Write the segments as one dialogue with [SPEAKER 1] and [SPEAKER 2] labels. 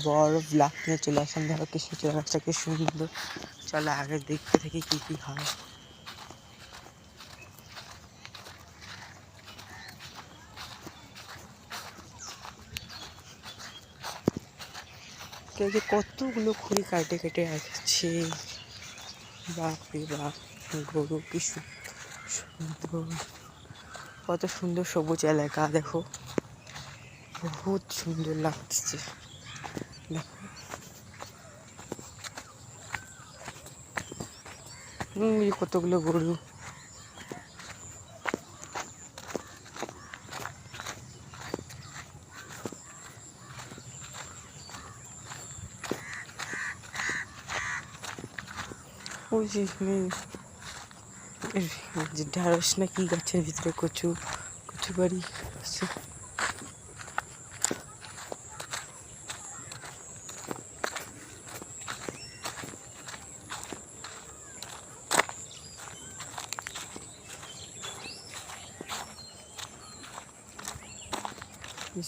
[SPEAKER 1] বড় ব্লক নিয়ে চলে আসলাম। দেখো কৃষ্ণচূড়া গাছটা কি সুন্দর। চলো আগে দেখতে থাকি কি কি হয়। কতগুলো খুঁড়ি কাটে কেটে আসছে। বাপরে বাপ, গরু কি সুন্দর, কত সুন্দর সবুজ এলাকা। দেখো বহুত সুন্দর লাগছে। দেখো কতগুলো গরু। ওই যে ঢ্যাঁড়স না কি গাছের ভিতরে কচু কচু বাড়ি আছে।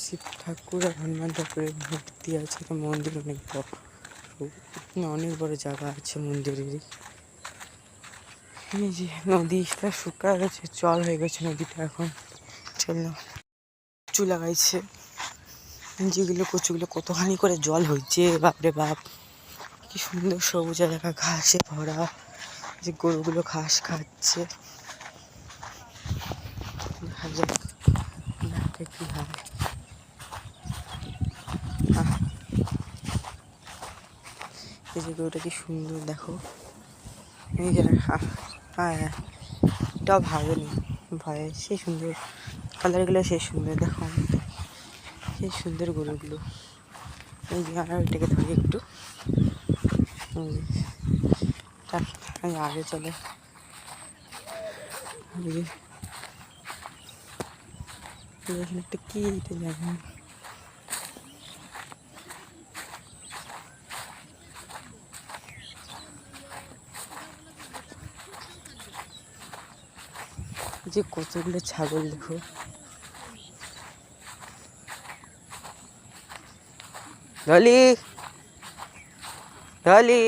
[SPEAKER 1] শিব ঠাকুর আর হনুমান ঠাকুরের মূর্তি আছে। মন্দির অনেক বড়, অনেক বড় জায়গা আছে মন্দিরেরই। এই যে নদীটা শুকায় গেছে, জল হয়ে গেছে নদীটা এখন। চলো কচু লাগাইছে, যেগুলো কচুগুলো কতখানি করে জল হয়েছে, বাপরে বাপ কি সুন্দর সবুজ এলাকা, ঘাসে ভরা। যে গরুগুলো ঘাস খাচ্ছে, দেখা যাক কি হয়। এই যে গরুটা কি সুন্দর দেখো। এই যে হ্যাঁ, এটাও ভাবেনি ভয়ে, সেই সুন্দর কালারগুলো, সেই সুন্দর দেখো, সেই সুন্দর গরুগুলো। এই যে আর এটাকে ধরি একটু, আগে চলে। এখানে একটা কি এটা জানি, যে কতগুলো ছাগল দেখো। ডলি ডলি